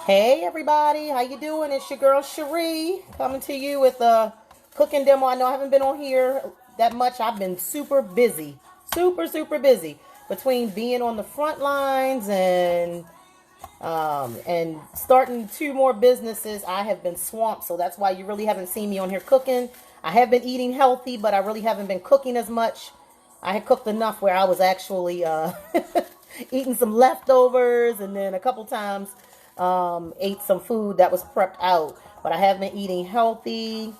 Hey everybody, how you doing? It's your girl Chere coming to you with a cooking demo. I know I haven't been on here that much. I've been super busy, super busy between being on the front lines and starting two more businesses. I have been swamped, so that's why you really haven't seen me on here cooking. I have been eating healthy, but I really haven't been cooking as much. I had cooked enough where I was actually eating some leftovers, and then a couple times ate some food that was prepped out. But I have been eating healthy.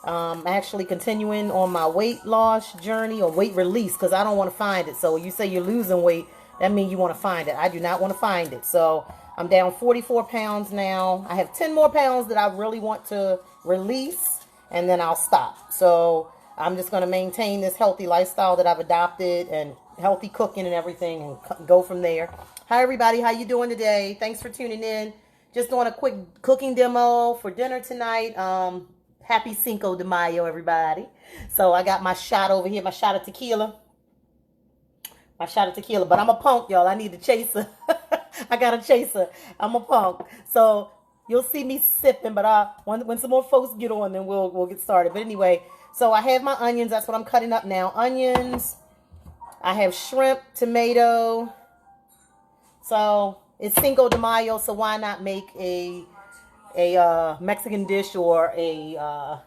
Actually continuing on my weight loss journey or weight release because I don't want to find it. So when you say you're losing weight, that means you want to find it. I do not want to find it. So I'm down 44 pounds now. I have 10 more pounds that I really want to release, and then I'll stop. So I'm just going to maintain this healthy lifestyle that I've adopted and healthy cooking and everything and go from there. Hi everybody, how you doing today? Thanks for tuning in. Just doing a quick cooking demo for dinner tonight. Happy Cinco de Mayo, everybody. So I got my shot over here, my shot of tequila. But I'm a punk, y'all. I need a chaser. I got a chaser. I'm a punk. So you'll see me sipping, but when some more folks get on, then we'll get started. But anyway, so I have my onions. That's what I'm cutting up now. Onions. I have shrimp, tomato. So it's Cinco de Mayo, so why not make a Mexican dish or a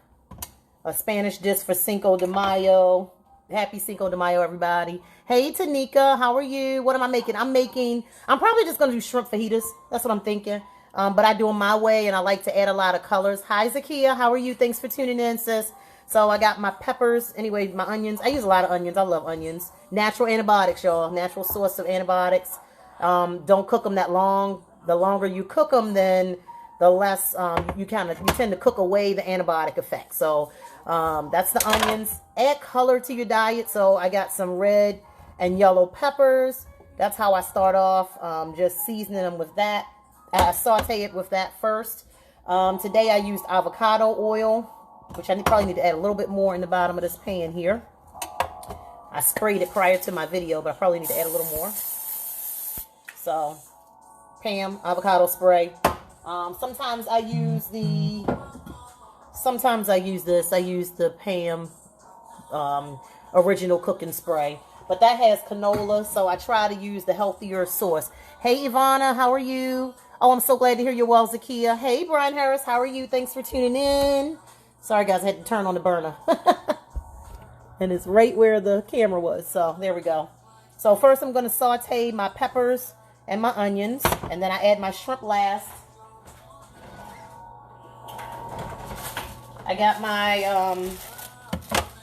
Spanish dish for Cinco de Mayo. Happy Cinco de Mayo, everybody. Hey, Tanika, how are you? What am I making? I'm probably just going to do shrimp fajitas. That's what I'm thinking. But I do them my way, and I like to add a lot of colors. Hi, Zakia. How are you? Thanks for tuning in, sis. So I got my peppers. Anyway, my onions. I use a lot of onions. I love onions. Natural antibiotics, y'all. Natural source of antibiotics. Don't cook them that long. The longer you cook them, then the less you tend to cook away the antibiotic effect. So that's the onions. Add color to your diet. So I got some red and yellow peppers. That's how I start off. Just seasoning them with that. I saute it with that first. Today I used avocado oil, which I probably need to add a little bit more in the bottom of this pan here. I sprayed it prior to my video, but I probably need to add a little more. So, Pam, avocado spray. Sometimes I use this. I use the Pam original cooking spray. But that has canola, so I try to use the healthier source. Hey, Ivana, how are you? Oh, I'm so glad to hear you're well, Zakia. Hey, Brian Harris, how are you? Thanks for tuning in. Sorry, guys, I had to turn on the burner. And it's right where the camera was. So, there we go. So, first I'm going to saute my peppers and my onions, and then I add my shrimp last. I got my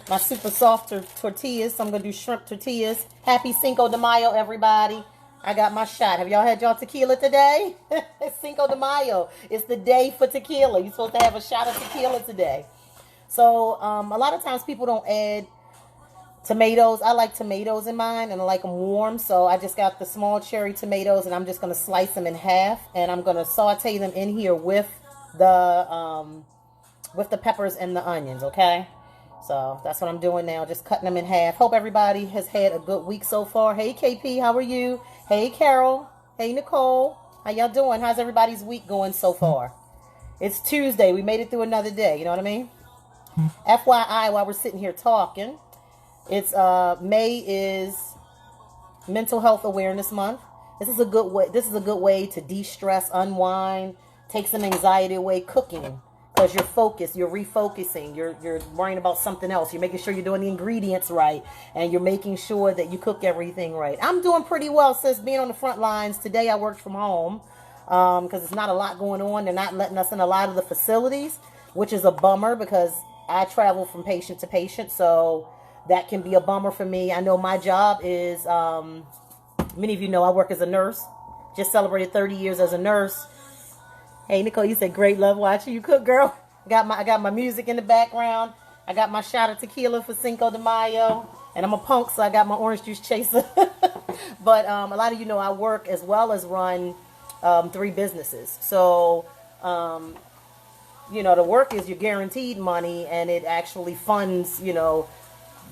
my super soft tortillas, so I'm gonna do shrimp tortillas. Happy Cinco de Mayo, everybody. I got my shot. Have y'all had y'all tequila today? It's Cinco de Mayo. It's the day for tequila. You're supposed to have a shot of tequila today. So a lot of times people don't add tomatoes. I like tomatoes in mine, and I like them warm. So I just got the small cherry tomatoes, and I'm just going to slice them in half, and I'm going to saute them in here with the peppers and the onions. Okay, so that's what I'm doing now, just cutting them in half. Hope everybody has had a good week so far. Hey, KP, how are you? Hey, Carol. Hey, Nicole. How y'all doing? How's everybody's week going so far? It's Tuesday. We made it through another day. You know what I mean? FYI, while we're sitting here talking, it's May is Mental Health Awareness Month. This is a good way to de-stress, unwind, take some anxiety away cooking, because you're focused, you're refocusing, you're worrying about something else. You're making sure you're doing the ingredients right, and you're making sure that you cook everything right. I'm doing pretty well, sis, being on the front lines. Today I worked from home because it's not a lot going on. They're not letting us in a lot of the facilities, which is a bummer because I travel from patient to patient, so that can be a bummer for me. I know my job is, many of you know I work as a nurse. Just celebrated 30 years as a nurse. Hey, Nicole, you said great, love watching you cook, girl. I got my music in the background. I got my shot of tequila for Cinco de Mayo. And I'm a punk, so I got my orange juice chaser. But a lot of you know I work as well as run 3 businesses. So, you know, the work is your guaranteed money, and it actually funds, you know,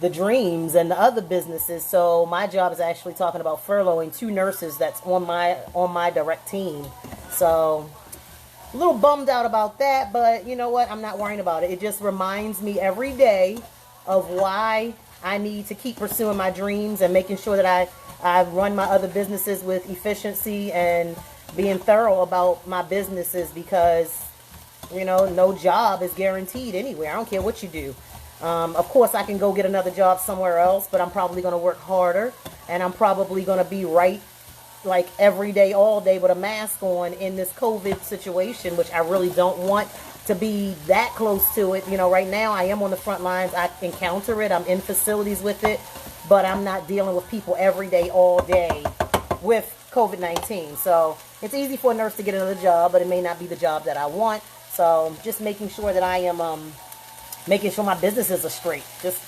the dreams and the other businesses. So my job is actually talking about furloughing 2 nurses that's on my direct team. So a little bummed out about that, but you know what? I'm not worrying about it. It just reminds me every day of why I need to keep pursuing my dreams and making sure that I run my other businesses with efficiency and being thorough about my businesses, because, you know, no job is guaranteed anywhere. I don't care what you do. Of course, I can go get another job somewhere else, but I'm probably going to work harder, and I'm probably going to be right like every day, all day with a mask on in this COVID situation, which I really don't want to be that close to it. You know, right now I am on the front lines. I encounter it. I'm in facilities with it, but I'm not dealing with people every day, all day with COVID-19. So it's easy for a nurse to get another job, but it may not be the job that I want. So just making sure that I am making sure my businesses are straight, just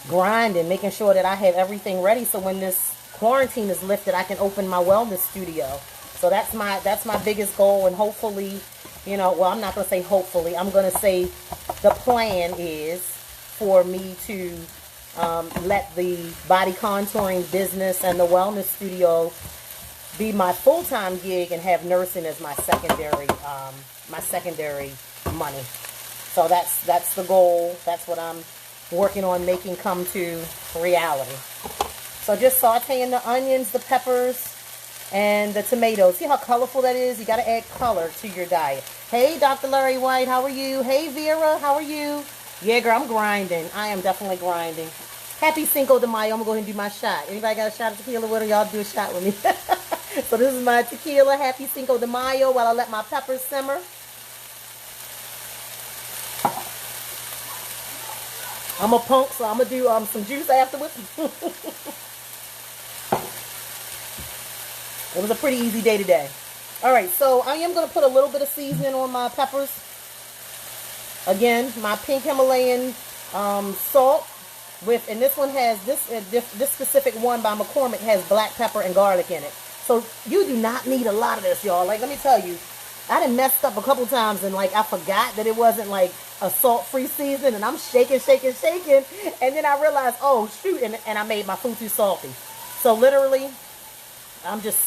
grinding, making sure that I have everything ready so when this quarantine is lifted, I can open my wellness studio. So that's my biggest goal, and hopefully, you know, well, I'm not going to say hopefully, I'm going to say the plan is for me to let the body contouring business and the wellness studio be my full-time gig, and have nursing as my secondary money. So that's the goal. That's what I'm working on making come to reality. So just sauteing the onions, the peppers, and the tomatoes. See how colorful that is? You got to add color to your diet. Hey, Dr. Larry White, how are you? Hey, Vera, how are you? Yeah, girl, I'm grinding. I am definitely grinding. Happy Cinco de Mayo. I'm going to go ahead and do my shot. Anybody got a shot of tequila with her? Y'all do a shot with me. So this is my tequila. Happy Cinco de Mayo while I let my peppers simmer. I'm a punk, so I'm going to do some juice afterwards. It was a pretty easy day today. All right, so I am going to put a little bit of seasoning on my peppers. Again, my pink Himalayan salt with, and this one has, this specific one by McCormick has black pepper and garlic in it. So you do not need a lot of this, y'all. Like, let me tell you, I done messed up a couple times, and like I forgot that it wasn't like a salt-free season, and I'm shaking, and then I realized, oh shoot, and I made my food too salty. So literally, I'm just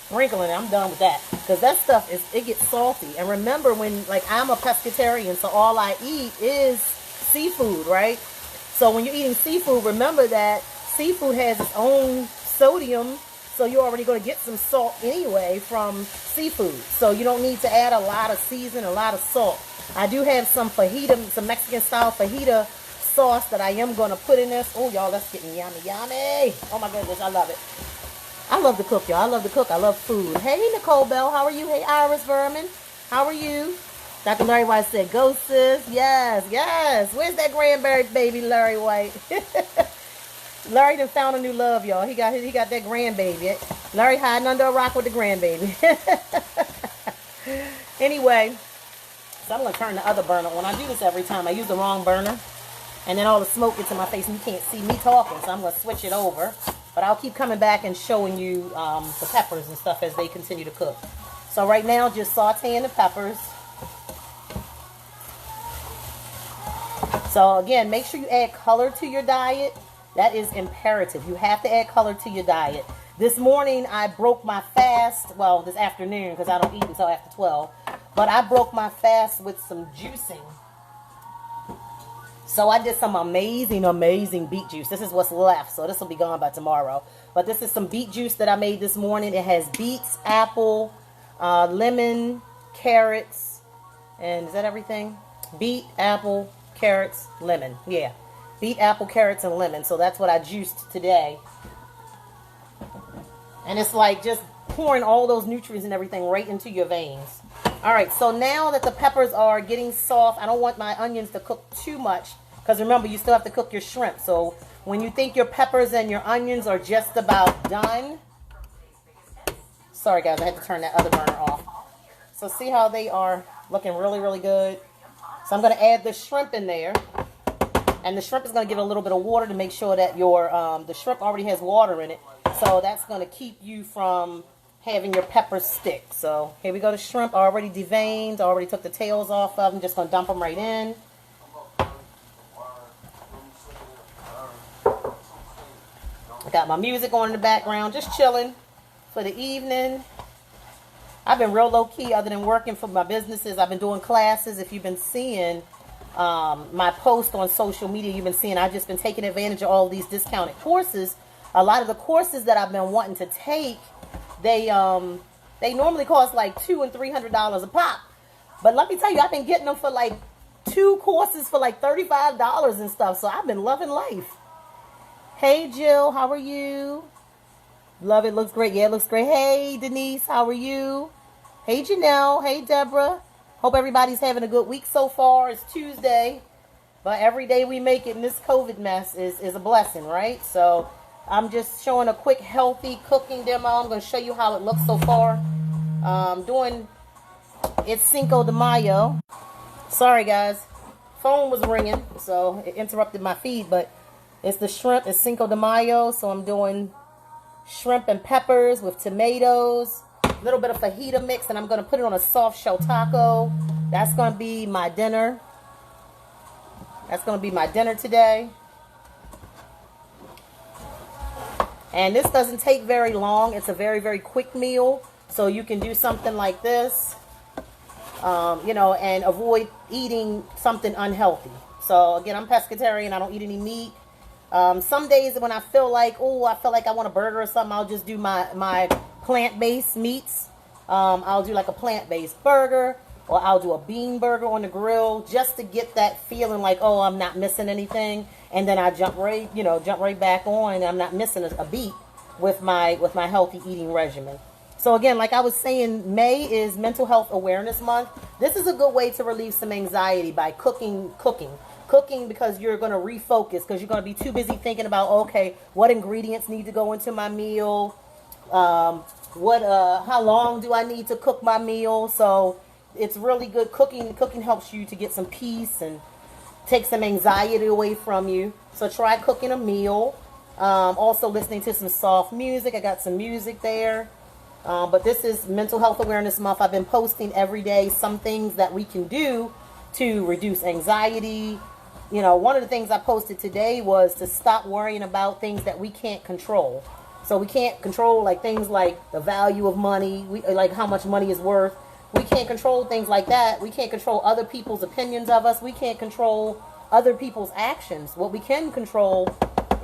sprinkling it. I'm done with that, because that stuff it gets salty. And remember, when, like, I'm a pescatarian, so all I eat is seafood, right? So when you're eating seafood, remember that seafood has its own sodium, so you're already going to get some salt anyway from seafood. So you don't need to add a lot of season, a lot of salt. I do have some fajita, some Mexican style fajita sauce that I am going to put in this. Oh, y'all, that's getting yummy, yummy. Oh my goodness, I love it. I love to cook, y'all. I love to cook. I love food. Hey, Nicole Bell, how are you? Hey, Iris Vermin, how are you? Dr. Larry White said, go, sis. Yes, yes. Where's that grandbaby, Larry White? Larry done found a new love, y'all. He got that grandbaby. Larry hiding under a rock with the grandbaby. Anyway, so I'm going to turn the other burner. When I do this every time, I use the wrong burner, and then all the smoke gets in my face, and you can't see me talking, so I'm going to switch it over. But I'll keep coming back and showing you the peppers and stuff as they continue to cook. So right now, just sauteing the peppers. So again, make sure you add color to your diet. That is imperative. You have to add color to your diet. This morning, I broke my fast. Well, this afternoon, because I don't eat until after 12. But I broke my fast with some juicing. So I did some amazing beet juice. This is what's left, so this will be gone by tomorrow. But this is some beet juice that I made this morning. It has beets, apple, lemon, carrots, and is that everything? Beet, apple, carrots, lemon. Yeah, beet, apple, carrots, and lemon. So that's what I juiced today. And it's like just pouring all those nutrients and everything right into your veins. All right, so now that the peppers are getting soft, I don't want my onions to cook too much, because remember, you still have to cook your shrimp. So when you think your peppers and your onions are just about done, sorry guys, I had to turn that other burner off. So see how they are looking really good? So I'm going to add the shrimp in there, and the shrimp is going to give it a little bit of water to make sure that your the shrimp already has water in it. So that's going to keep you from having your peppers stick. So here we go, the shrimp already deveined, already took the tails off of them. Just going to dump them right in. Got my music on in the background, just chilling for the evening. I've been real low key other than working for my businesses. I've been doing classes. If you've been seeing my post on social media, you've been seeing I've just been taking advantage of all these discounted courses. A lot of the courses that I've been wanting to take, they normally cost like $200 and $300 a pop. But let me tell you, I've been getting them for like 2 courses for like $35 and stuff. So I've been loving life. Hey Jill, how are you? Love it, looks great. Yeah, it looks great. Hey Denise, how are you? Hey Janelle, hey Deborah. Hope everybody's having a good week so far. It's Tuesday, but every day we make it in this COVID mess is a blessing, right? So I'm just showing a quick healthy cooking demo. I'm going to show you how it looks so far. It's Cinco de Mayo. Sorry guys, phone was ringing, so it interrupted my feed, but it's the shrimp. It's Cinco de Mayo, so I'm doing shrimp and peppers with tomatoes, a little bit of fajita mix, and I'm going to put it on a soft shell taco. That's going to be my dinner. That's going to be my dinner today. And this doesn't take very long. It's a very, very quick meal, so you can do something like this, you know, and avoid eating something unhealthy. So again, I'm pescatarian. I don't eat any meat. Some days when I feel like, I want a burger or something, I'll just do my plant-based meats. I'll do like a plant-based burger, or I'll do a bean burger on the grill just to get that feeling like, oh, I'm not missing anything. And then I jump right back on, and I'm not missing a beat with my healthy eating regimen. So again, like I was saying, May is Mental Health Awareness Month. This is a good way to relieve some anxiety by cooking, because you're going to refocus, because you're going to be too busy thinking about, okay, what ingredients need to go into my meal, how long do I need to cook my meal. So it's really good. Cooking helps you to get some peace and take some anxiety away from you. So try cooking a meal. Also listening to some soft music. I got some music there. But this is Mental Health Awareness Month. I've been posting every day some things that we can do to reduce anxiety. You know, one of the things I posted today was to stop worrying about things that we can't control. So we can't control like things like the value of money, like how much money is worth. We can't control things like that. We can't control other people's opinions of us. We can't control other people's actions. What we can control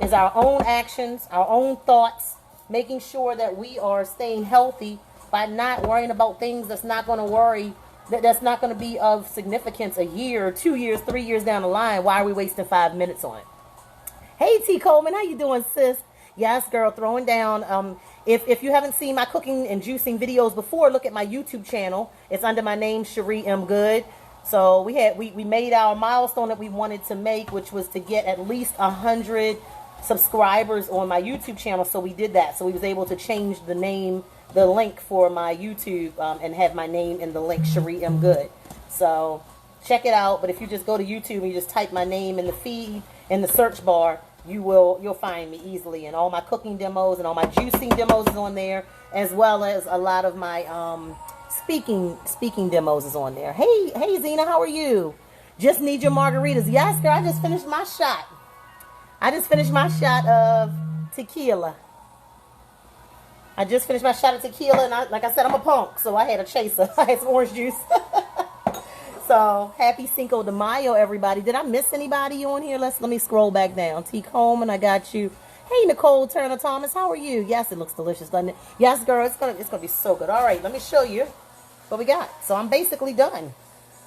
is our own actions, our own thoughts, making sure that we are staying healthy by not worrying about things that's not going to be of significance a year, 2 years, 3 years down the line. Why are we wasting 5 minutes on it? Hey T Coleman, how you doing, sis? Yes, girl, throwing down. If you haven't seen my cooking and juicing videos before, look at my YouTube channel. It's under my name, Chere Goode. So we made our milestone that we wanted to make, which was to get at least 100 subscribers on my YouTube channel. So we did that. So we was able to change the name, the link for my YouTube, and have my name in the link, Chere Goode. So check it out. But if you just go to YouTube and you just type my name in the feed, in the search bar, you'll find me easily. And all my cooking demos and all my juicing demos is on there, as well as a lot of my speaking demos is on there. Hey Zena, how are you? Just need your margaritas. Yes, girl, I just finished my shot. Of tequila. And like I said, I'm a punk, so I had a chaser. I had some orange juice. So, happy Cinco de Mayo, everybody. Did I miss anybody on here? Let me scroll back down. T. Coleman, I got you. Hey, Nicole Turner Thomas, how are you? Yes, it looks delicious, doesn't it? Yes, girl, it's gonna be so good. All right, let me show you what we got. So, I'm basically done.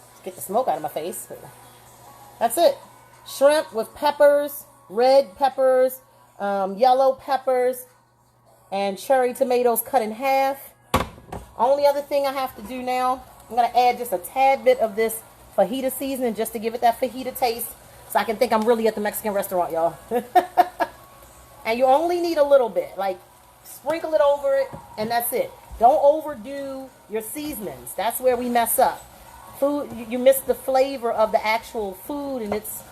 Let's get the smoke out of my face. That's it. Shrimp with peppers, red peppers, yellow peppers, and cherry tomatoes cut in half. Only other thing I have to do now, I'm going to add just a tad bit of this fajita seasoning just to give it that fajita taste, so I can think I'm really at the Mexican restaurant, y'all. And you only need a little bit. Like, sprinkle it over it, and that's it. Don't overdo your seasonings. That's where we mess up. Food, you miss the flavor of the actual food, and it's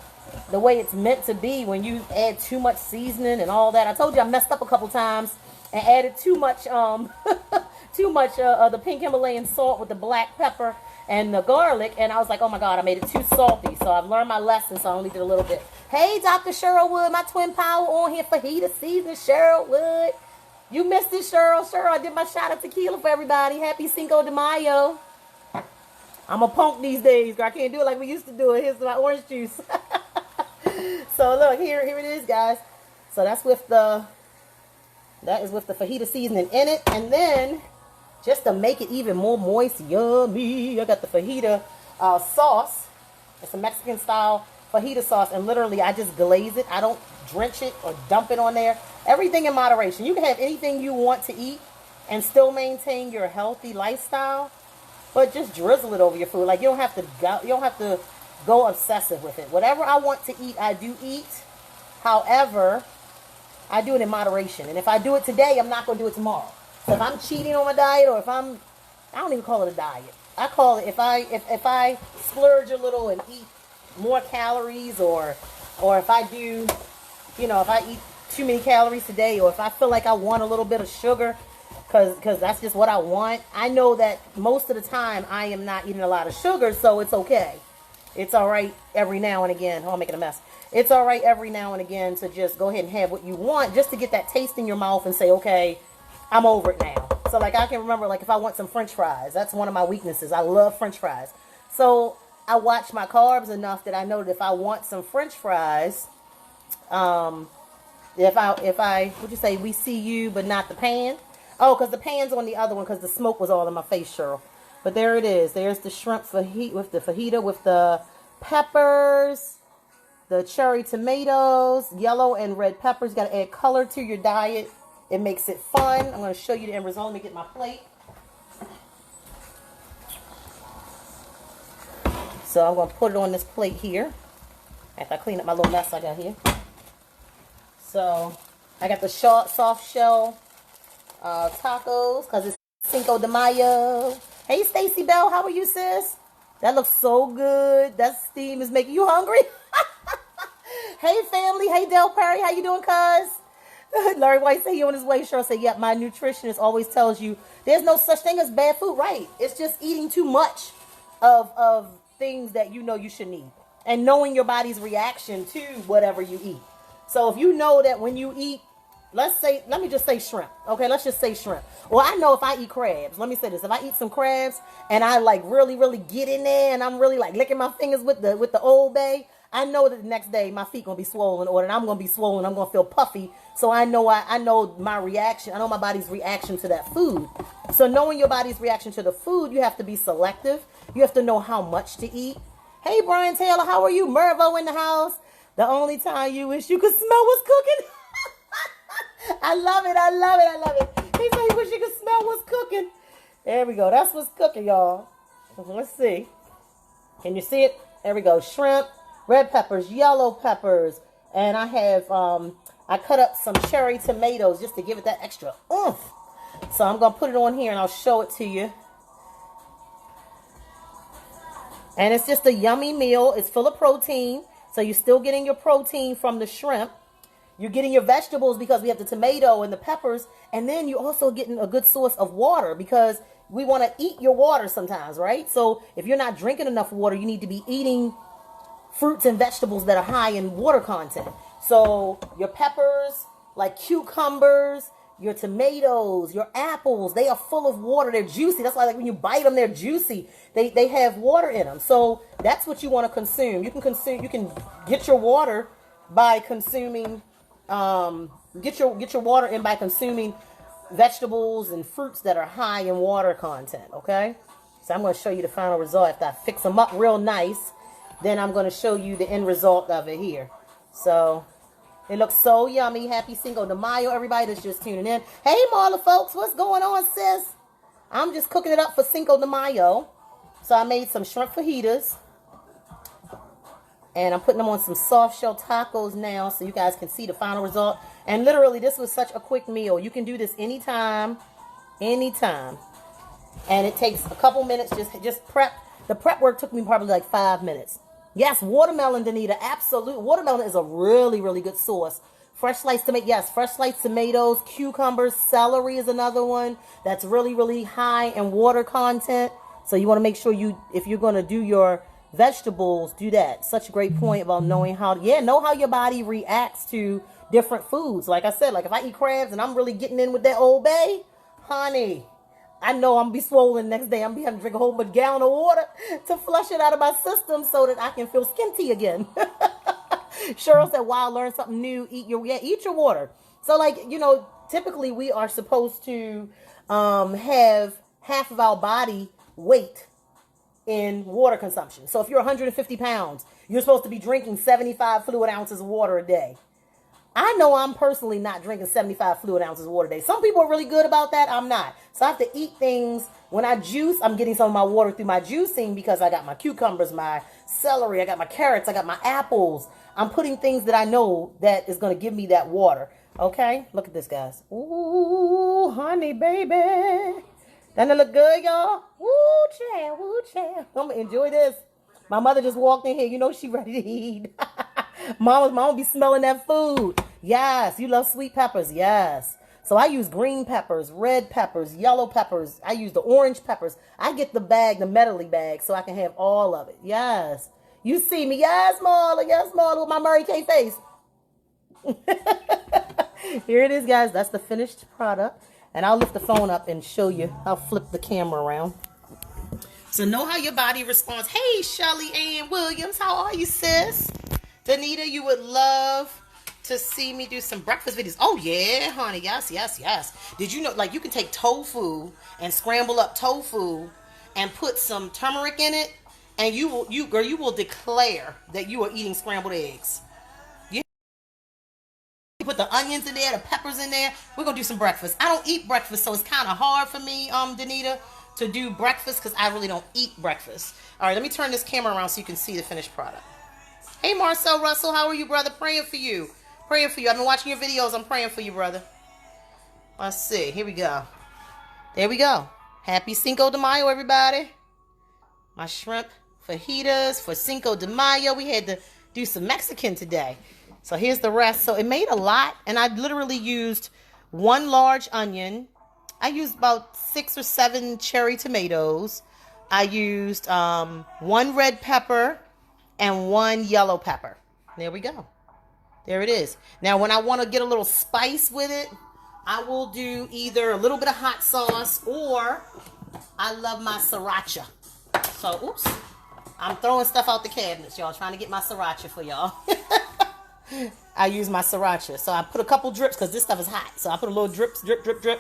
the way it's meant to be when you add too much seasoning and all that. I told you I messed up a couple times and added too much the pink Himalayan salt with the black pepper and the garlic, and I was like, oh my God, I made it too salty. So I've learned my lesson, so I only did a little bit. Hey, Dr. Cheryl Wood, my twin power on here, fajita seasoning, Cheryl Wood. You missed it, Cheryl. Cheryl, I did my shot of tequila for everybody. Happy Cinco de Mayo. I'm a punk these days. I can't do it like we used to do it. Here's my orange juice. So look, here it is, guys. So that is with the fajita seasoning in it. And then, just to make it even more moist, yummy, I got the fajita sauce. It's a Mexican style fajita sauce, and literally I just glaze it. I don't drench it or dump it on there. Everything in moderation. You can have anything you want to eat and still maintain your healthy lifestyle, but just drizzle it over your food. Like, you don't have to go obsessive with it. Whatever I want to eat, I do eat. However, I do it in moderation. And if I do it today, I'm not going to do it tomorrow. So if I'm cheating on my diet, or if I don't even call it a diet. I call it, if I splurge a little and eat more calories, or if I do, if I eat too many calories today, or if I feel like I want a little bit of sugar, because that's just what I want. I know that most of the time I am not eating a lot of sugar, so it's okay. It's all right every now and again. Oh, I'm making a mess. It's all right every now and again to just go ahead and have what you want, just to get that taste in your mouth and say, okay, I'm over it now. So, like, I can remember, like, if I want some French fries, that's one of my weaknesses. I love French fries. So I watch my carbs enough that I know that if I want some French fries, if I, would you say, we see you, but not the pan? Oh, because the pan's on the other one, because the smoke was all in my face, Cheryl. But there it is. There's the shrimp with the fajita, with the peppers, the cherry tomatoes, yellow and red peppers. Got to add color to your diet. It makes it fun. I'm going to show you the end result. Let me get my plate. So I'm going to put it on this plate here, after I clean up my little mess I got here. So I got the soft shell tacos, because it's Cinco de Mayo. Hey, Stacy Bell, how are you, sis? That looks so good. That steam is making you hungry. Hey, family. Hey, Del Perry, how you doing, cuz? Larry White said he on his way. Cheryl said, yep, my nutritionist always tells you there's no such thing as bad food. Right. It's just eating too much of things that you know you should need, and knowing your body's reaction to whatever you eat. So if you know that when you eat, let me just say shrimp. Okay, let's just say shrimp. Well, I know if I eat crabs, let me say this. If I eat some crabs and I like really, really get in there and I'm really like licking my fingers with the Old Bay, I know that the next day my feet going to be swollen, or that I'm going to be swollen. I'm going to feel puffy. So I know my reaction. I know my body's reaction to that food. So knowing your body's reaction to the food, you have to be selective. You have to know how much to eat. Hey, Brian Taylor, how are you? Mervo in the house. The only time you wish you could smell what's cooking. I love it. I love it. I love it. He said he wish you could smell what's cooking. There we go. That's what's cooking, y'all. Let's see. Can you see it? There we go. Shrimp, red peppers, yellow peppers. And I have, I cut up some cherry tomatoes just to give it that extra oomph. So I'm going to put it on here and I'll show it to you. And it's just a yummy meal. It's full of protein. So you're still getting your protein from the shrimp. You're getting your vegetables because we have the tomato and the peppers. And then you're also getting a good source of water, because we want to eat your water sometimes, right? So if you're not drinking enough water, you need to be eating fruits and vegetables that are high in water content. So your peppers, like cucumbers, your tomatoes, your apples, they are full of water. They're juicy. That's why, like, when you bite them, they're juicy. They have water in them. So that's what you want to consume. You can get your water by consuming, get your water in by consuming vegetables and fruits that are high in water content. Okay. So I'm going to show you the final result after I fix them up real nice. Then I'm going to show you the end result of it here. So it looks so yummy. Happy Cinco de Mayo, everybody that's just tuning in. Hey, Marla, folks, what's going on, sis? I'm just cooking it up for Cinco de Mayo. So I made some shrimp fajitas. And I'm putting them on some soft shell tacos now so you guys can see the final result. And literally, this was such a quick meal. You can do this anytime. Anytime. And it takes a couple minutes. Just prep. The prep work took me probably like 5 minutes. Yes, watermelon, Danita. Absolute. Watermelon is a really, really good sauce. Fresh sliced tomato. Yes, fresh sliced tomatoes, cucumbers, celery is another one that's really, really high in water content. So you want to make sure if you're going to do your vegetables do that. Such a great point about knowing know how your body reacts to different foods. Like I said, like if I eat crabs and I'm really getting in with that Old Bay, honey, I know I'm gonna be swollen next day. I'm gonna have to drink a whole gallon of water to flush it out of my system so that I can feel skinty again. Cheryl said, wow, learn something new. Eat your water. So like, typically we are supposed to have half of our body weight in water consumption. So if you're 150 pounds, you're supposed to be drinking 75 fluid ounces of water a day. I know I'm personally not drinking 75 fluid ounces of water a day. Some people are really good about that. I'm not. So I have to eat things. When I juice, I'm getting some of my water through my juicing because I got my cucumbers, my celery, I got my carrots, I got my apples. I'm putting things that I know that is going to give me that water. Okay? Look at this, guys. Ooh, honey, baby. Doesn't it look good, y'all? Woo, Chere, woo, Chere. I'm going to enjoy this. My mother just walked in here. You know she ready to eat. Mama be smelling that food. Yes, you love sweet peppers. Yes. So I use green peppers, red peppers, yellow peppers. I use the orange peppers. I get the bag, the medley bag, so I can have all of it. Yes. You see me. Yes, Marla. Yes, Marla, with my Mary Kay face. Here it is, guys. That's the finished product. And I'll lift the phone up and show you. I'll flip the camera around. So know how your body responds. Hey, Shelly Ann Williams. How are you, sis? Danita, you would love to see me do some breakfast videos. Oh, yeah, honey. Yes, yes, yes. Did you know, like, you can take tofu and scramble up tofu and put some turmeric in it, and you will declare that you are eating scrambled eggs. You put the onions in there, the peppers in there. We're going to do some breakfast. I don't eat breakfast, so it's kind of hard for me, Danita, to do breakfast because I really don't eat breakfast. All right, let me turn this camera around so you can see the finished product. Hey, Marcel Russell, how are you, brother? Praying for you. Praying for you. I've been watching your videos. I'm praying for you, brother. Let's see. Here we go. There we go. Happy Cinco de Mayo, everybody. My shrimp fajitas for Cinco de Mayo. We had to do some Mexican today. So here's the rest. So it made a lot, and I literally used one large onion. I used about 6 or 7 cherry tomatoes. I used one red pepper and one yellow pepper. There we go. There it is. Now, when I want to get a little spice with it, I will do either a little bit of hot sauce or I love my sriracha. So, oops. I'm throwing stuff out the cabinets, y'all. Trying to get my sriracha for y'all. I use my sriracha. So I put a couple drips because this stuff is hot. So I put a little drip.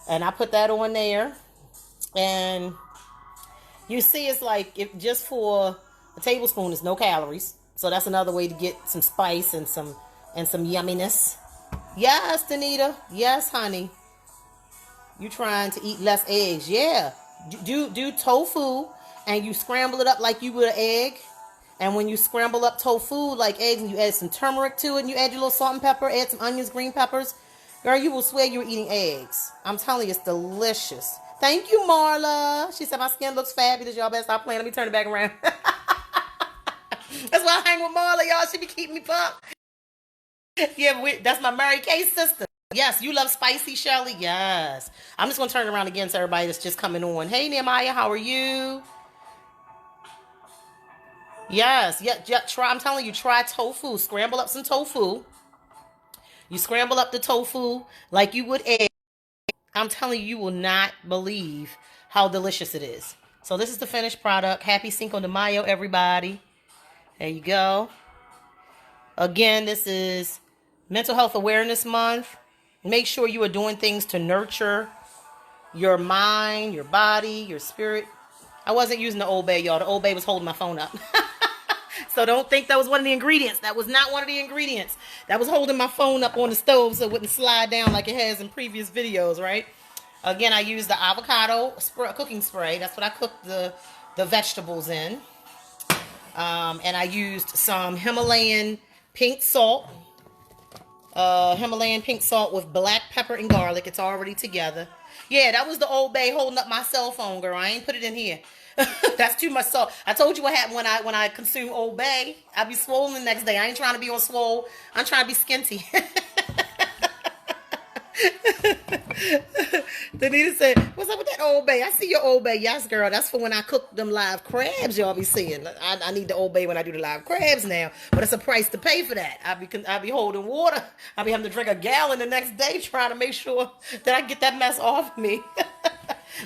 And I put that on there. And you see it's like if just for a tablespoon is no calories. So that's another way to get some spice and some yumminess. Yes, Danita. Yes, honey. You trying to eat less eggs. Yeah. Do tofu and you scramble it up like you would an egg. And when you scramble up tofu like eggs and you add some turmeric to it and you add your little salt and pepper, add some onions, green peppers, girl, you will swear you're eating eggs. I'm telling you, it's delicious. Thank you, Marla. She said my skin looks fabulous. Y'all better stop playing. Let me turn it back around. That's why I hang with Marla, y'all. She be keeping me pumped. Yeah, that's my Mary Kay sister. Yes, you love spicy, Shelly? Yes. I'm just going to turn it around again to everybody that's just coming on. Hey, Nehemiah, how are you? Yes, yeah, try. I'm telling you, try tofu. Scramble up some tofu. You scramble up the tofu like you would egg. I'm telling you, you will not believe how delicious it is. So this is the finished product. Happy Cinco de Mayo, everybody. There you go. Again, this is Mental Health Awareness Month. Make sure you are doing things to nurture your mind, your body, your spirit. I wasn't using the Old Bay, y'all. The Old Bay was holding my phone up. So don't think that was one of the ingredients. That was not one of the ingredients. That was holding my phone up on the stove so it wouldn't slide down like it has in previous videos, right? Again, I used the avocado cooking spray. That's what I cooked the vegetables in. And I used some Himalayan pink salt. Himalayan pink salt with black pepper and garlic. It's already together. Yeah, that was the Old Bay holding up my cell phone, girl. I ain't put it in here. That's too much salt. I told you what happened when I consume Old Bay. I'll be swollen the next day. I ain't trying to be on swole. I'm trying to be skinty. Danita said, what's up with that Old Bay? I see your Old Bay. Yes, girl. That's for when I cook them live crabs y'all be seeing. I need the Old Bay when I do the live crabs now. But it's a price to pay for that. I be holding water. I be having to drink a gallon the next day trying to make sure that I get that mess off me.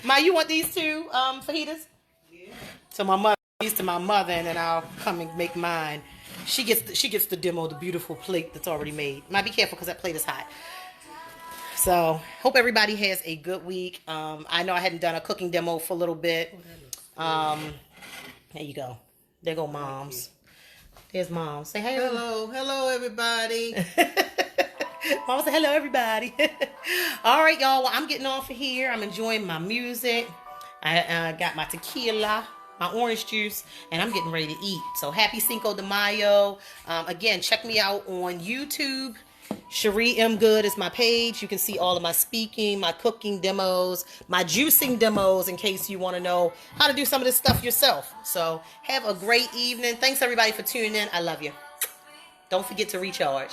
Ma, you want these two fajitas? Yeah. So my mother, these to my mother, and then I'll come and make mine. She gets the demo, the beautiful plate that's already made. Might be careful because that plate is hot. So, hope everybody has a good week. I know I hadn't done a cooking demo for a little bit. There you go. There go Moms. There's Mom. Say hey. Hello. Hello, everybody. Mama say hello, everybody. All right, y'all. Well, I'm getting off of here. I'm enjoying my music. I got my tequila, my orange juice, and I'm getting ready to eat. So, happy Cinco de Mayo. Again, check me out on YouTube. Chere M. Goode is my page. You can see all of my speaking, my cooking demos, my juicing demos in case you want to know how to do some of this stuff yourself. So have a great evening. Thanks everybody for tuning in. I love you. Don't forget to recharge.